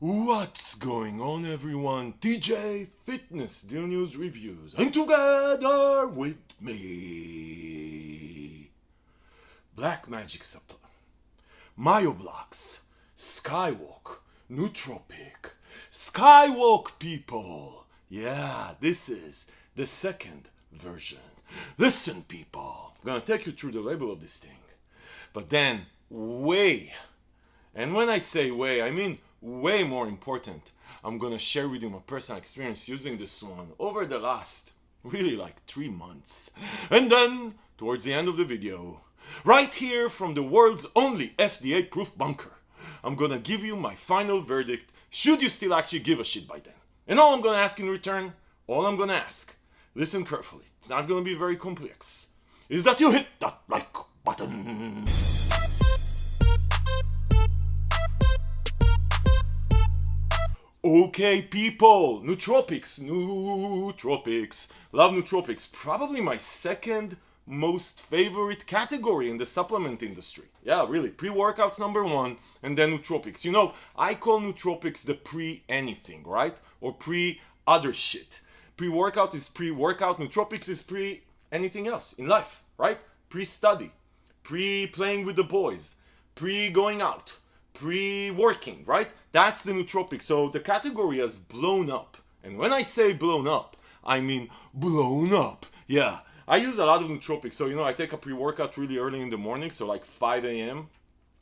What's going on, everyone? DJ Fitness Deal News Reviews, and together with me, Black Magic Supplement, Myoblox Skywalk Nootropic, Skywalk people. Yeah, this is the second version. Listen, people, I'm gonna take you through the label of this thing, but then and when I say way, I mean way more important, I'm gonna share with you my personal experience using this one over the last really like 3 months. And then, towards the end of the video, right here from the world's only FDA proof bunker, I'm gonna give you my final verdict, should you still actually give a shit by then. And all I'm gonna ask in return, listen carefully, it's not gonna be very complex, is that you hit that like button. Okay, people, nootropics, love nootropics, probably my second most favorite category in the supplement industry. Yeah, really, pre-workouts number one, and then nootropics. You know, I call nootropics the pre-anything, right? Or pre-other shit. Pre-workout is pre-workout, nootropics is pre-anything else in life, right? Pre-study, pre-playing with the boys, pre-going out, pre-working, right? That's the nootropic. So the category has blown up. And when I say blown up, I mean blown up. Yeah, I use a lot of nootropics. So, you know, I take a pre-workout really early in the morning, so like 5 a.m.,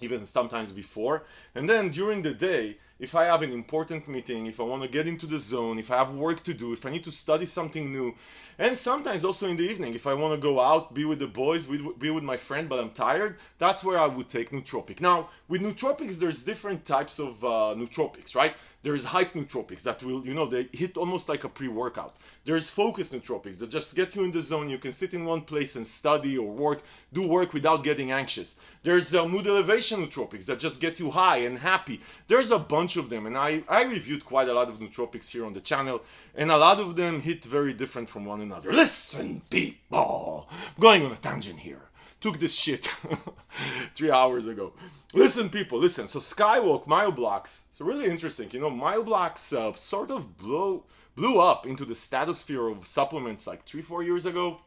even sometimes before. And then during the day, if I have an important meeting, if I want to get into the zone, if I have work to do, if I need to study something new, and sometimes also in the evening, if I want to go out, be with the boys, be with my friend, but I'm tired, that's where I would take nootropic. Now, with nootropics, there's different types of nootropics, right? There's hype nootropics that will, you know, they hit almost like a pre-workout. There's focus nootropics that just get you in the zone. You can sit in one place and study or do work without getting anxious. There's mood elevation nootropics that just get you high and happy. There's a bunch of them, and I reviewed quite a lot of nootropics here on the channel, and a lot of them hit very different from one another. Listen, people, I'm going on a tangent here. Took this shit 3 hours ago. Listen, people, listen. So Skywalk, Myoblox, it's really interesting. You know, Myoblox sort of blew up into the stratosphere of supplements like 3-4 years ago.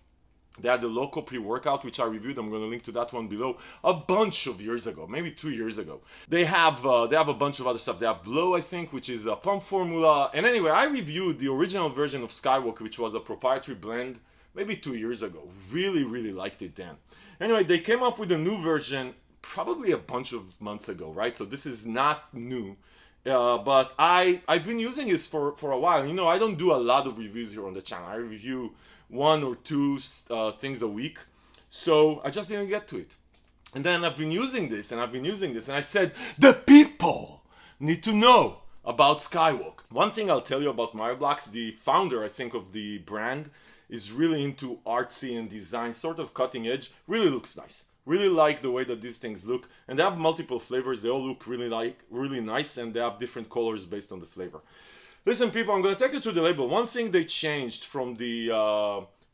They had the local pre-workout, which I reviewed. I'm going to link to that one below. A bunch of years ago, maybe 2 years ago. They have a bunch of other stuff. They have Blow, I think, which is a pump formula. And anyway, I reviewed the original version of Skywalk, which was a proprietary blend, maybe 2 years ago. Really, really liked it then. Anyway, they came up with a new version probably a bunch of months ago, right? So this is not new. But I've been using this for a while. You know, I don't do a lot of reviews here on the channel. I review 1 or 2 things a week. So I just didn't get to it. And then I've been using this, and I said, the people need to know about Skywalk. One thing I'll tell you about Myoblox, the founder, I think, of the brand, is really into artsy and design, sort of cutting edge. Really looks nice. Really like the way that these things look, and they have multiple flavors. They all look really nice, and they have different colors based on the flavor. Listen, people, I'm gonna take you to the label. One thing they changed from the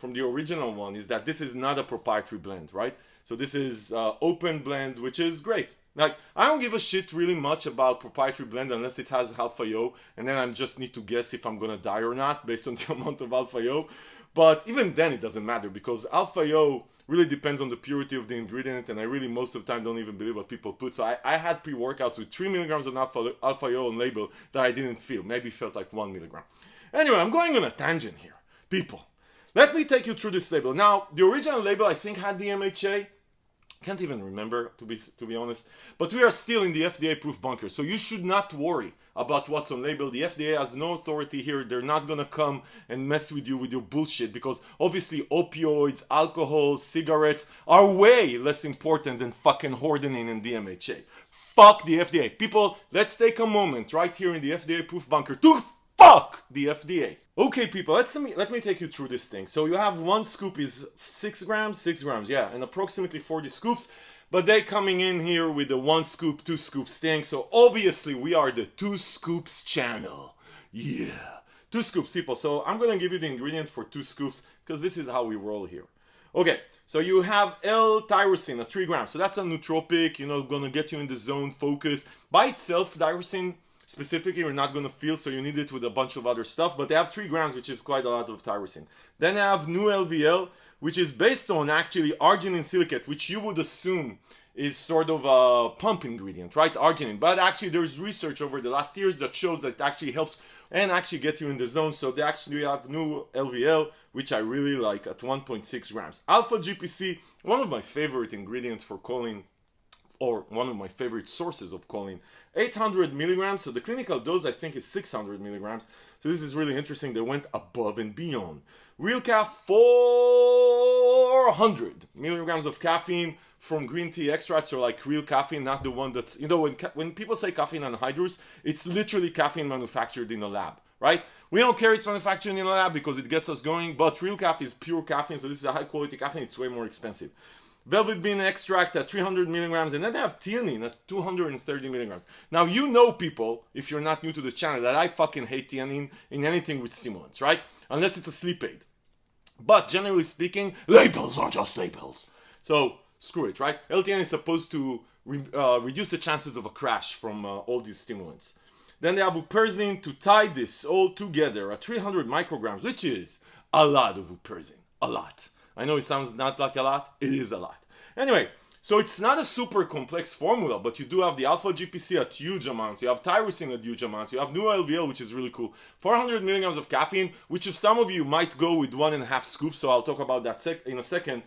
original one is that this is not a proprietary blend, right? So this is open blend, which is great. Like, I don't give a shit really much about proprietary blend unless it has alpha-yo, and then I just need to guess if I'm gonna die or not based on the amount of alpha-yo. But even then it doesn't matter, because alpha-yo really depends on the purity of the ingredient, and I really most of the time don't even believe what people put. So I had pre-workouts with 3 milligrams of alpha-yo on label that I didn't feel. Maybe felt like 1 milligram. Anyway, I'm going on a tangent here. People, let me take you through this label. Now, the original label I think had DMHA. Can't even remember, to be honest. But we are still in the FDA-proof bunker, so you should not worry about what's on label. The FDA has no authority here. They're not gonna come and mess with you with your bullshit, because obviously opioids, alcohol, cigarettes are way less important than fucking hordenine and DMHA. Fuck the FDA. People, let's take a moment right here in the FDA-proof bunker to fuck the FDA. Okay, people, let me take you through this thing. So you have 1 scoop is 6 grams, yeah, and approximately 40 scoops. But they're coming in here with the 1 scoop, 2 scoops thing. So obviously we are the 2 scoops channel. Yeah, 2 scoops, people. So I'm gonna give you the ingredient for 2 scoops, because this is how we roll here. Okay, so you have L-Tyrosine at 3 grams. So that's a nootropic, you know, gonna get you in the zone, focus. By itself, tyrosine specifically you're not going to feel, so you need it with a bunch of other stuff. But they have 3 grams, which is quite a lot of tyrosine. Then they have new LVL, which is based on actually arginine silicate, which you would assume is sort of a pump ingredient, right? Arginine. But actually there's research over the last years that shows that it actually helps and actually get you in the zone. So they actually have new LVL, which I really like, at 1.6 grams. Alpha GPC, one of my favorite ingredients for choline, or one of my favorite sources of choline, 800 milligrams. So the clinical dose I think is 600 milligrams. So this is really interesting. They went above and beyond. Real Caf, 400 milligrams of caffeine from green tea extracts, or like real caffeine, not the one that's, you know, when people say caffeine anhydrous, it's literally caffeine manufactured in a lab, right? We don't care it's manufactured in a lab because it gets us going, but real caffeine is pure caffeine, so this is a high quality caffeine, it's way more expensive. Velvet bean extract at 300 milligrams, and then they have theanine at 230 milligrams. Now, you know, people, if you're not new to this channel, that I fucking hate theanine in anything with stimulants, right? Unless it's a sleep aid. But generally speaking, labels are just labels. So, screw it, right? L-theanine is supposed to reduce the chances of a crash from all these stimulants. Then they have uperzine to tie this all together at 300 micrograms, which is a lot of uperzine. A lot. I know it sounds not like a lot, it is a lot. Anyway, so it's not a super complex formula, but you do have the alpha GPC at huge amounts, you have tyrosine at huge amounts, you have new LVL, which is really cool, 400 milligrams of caffeine, which if some of you might go with 1.5 scoops, so I'll talk about that in a second,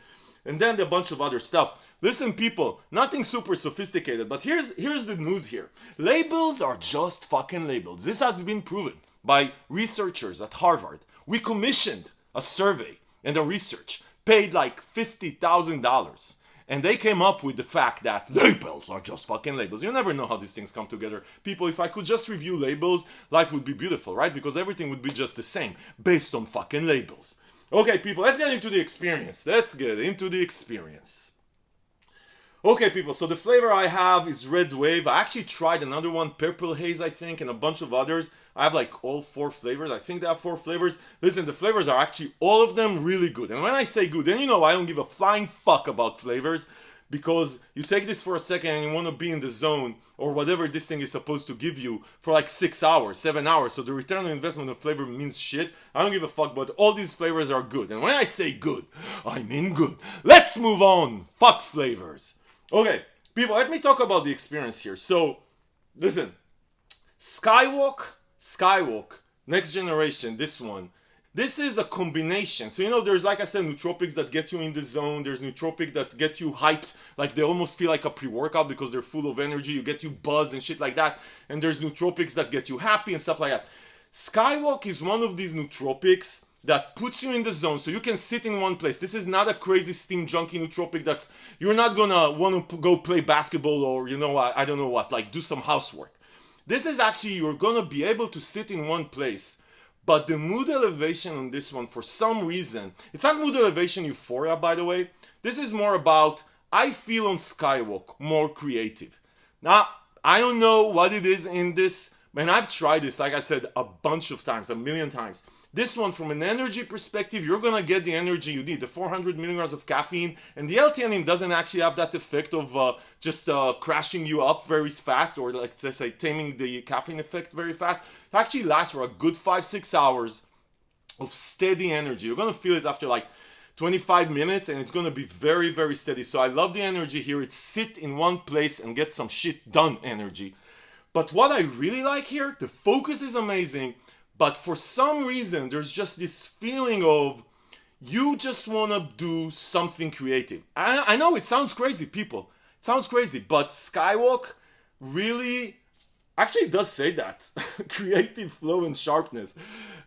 and then a bunch of other stuff. Listen, people, nothing super sophisticated, but here's the news here. Labels are just fucking labels. This has been proven by researchers at Harvard. We commissioned a survey and a research, paid like $50,000, and they came up with the fact that labels are just fucking labels. You never know how these things come together. People, if I could just review labels, life would be beautiful, right? Because everything would be just the same, based on fucking labels. Okay, people, let's get into the experience. Okay, people, so the flavor I have is Red Wave. I actually tried another one, Purple Haze, I think, and a bunch of others. I have like all 4 flavors. I think they have 4 flavors. Listen, the flavors are actually, all of them, really good. And when I say good, then you know I don't give a flying fuck about flavors, because you take this for a second and you want to be in the zone, or whatever this thing is supposed to give you, for like 6 hours, 7 hours. So the return on investment of flavor means shit. I don't give a fuck, but all these flavors are good. And when I say good, I mean good. Let's move on. Fuck flavors. Okay, people, let me talk about the experience here. So, listen, Skywalk, next generation, this one, this is a combination. So, you know, there's, like I said, nootropics that get you in the zone. There's nootropics that get you hyped, like they almost feel like a pre-workout because they're full of energy. You get you buzzed and shit like that. And there's nootropics that get you happy and stuff like that. Skywalk is one of these nootropics that puts you in the zone so you can sit in one place. This is not a crazy steam junkie nootropic that's, you're not gonna want to go play basketball or, you know, I don't know what, like do some housework. This is actually, you're gonna be able to sit in one place, but the mood elevation on this one, for some reason, it's not mood elevation euphoria, by the way. This is more about, I feel on Skywalk more creative. Now, I don't know what it is in this, and I've tried this, like I said, a bunch of times, a million times. This one, from an energy perspective, you're gonna get the energy you need, the 400 milligrams of caffeine, and the L-theanine doesn't actually have that effect of just crashing you up very fast, or like let's say taming the caffeine effect very fast. It actually lasts for a good 5-6 hours of steady energy. You're gonna feel it after like 25 minutes, and it's gonna be very, very steady. So I love the energy here. It's sit in one place and get some shit done energy. But what I really like here, the focus is amazing. But for some reason, there's just this feeling of you just want to do something creative. I know it sounds crazy, people. It sounds crazy, but Skywalk really actually does say that. Creative flow and sharpness.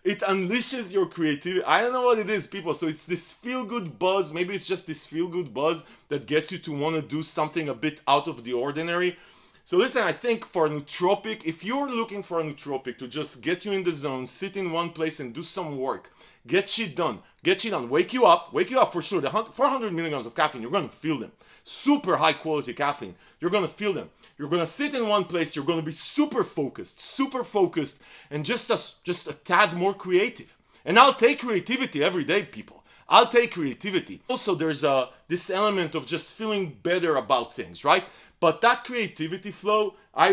It unleashes your creativity. I don't know what it is, people. So it's this feel-good buzz. Maybe it's just this feel-good buzz that gets you to want to do something a bit out of the ordinary. So listen, I think for a nootropic, if you're looking for a nootropic to just get you in the zone, sit in one place and do some work, get shit done, wake you up for sure. The 400 milligrams of caffeine, you're going to feel them. Super high quality caffeine, you're going to feel them. You're going to sit in one place, you're going to be super focused, and just a tad more creative. And I'll take creativity every day, people. I'll take creativity. Also, there's this element of just feeling better about things, right? But that creativity flow, I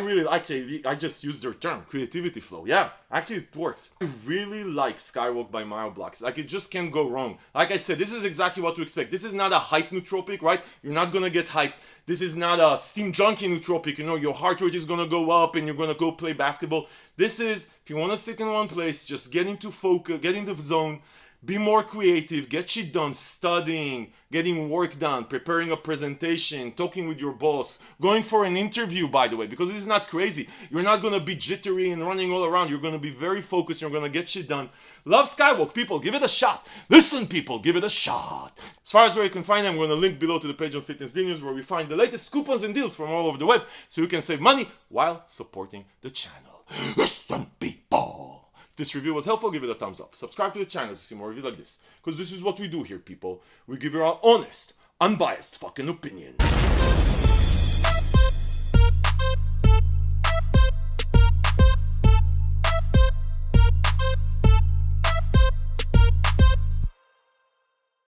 just used their term, creativity flow. Yeah, actually it works. I really like Skywalk by Myoblox. Like, it just can't go wrong. Like I said, this is exactly what to expect. This is not a hype nootropic, right? You're not gonna get hyped. This is not a steam junkie nootropic, you know, your heart rate is gonna go up and you're gonna go play basketball. This is, if you wanna sit in one place, just get into focus, get into the zone, be more creative, get shit done, studying, getting work done, preparing a presentation, talking with your boss, going for an interview, by the way, because this is not crazy. You're not gonna be jittery and running all around. You're gonna be very focused. You're gonna get shit done. Love Skywalk, people. Give it a shot. Listen, people. Give it a shot. As far as where you can find them, I'm gonna link below to the page on Fitness News where we find the latest coupons and deals from all over the web so you can save money while supporting the channel. Listen, people. If this review was helpful, give it a thumbs up. Subscribe to the channel to see more reviews like this. Because this is what we do here, people. We give you our honest, unbiased fucking opinion.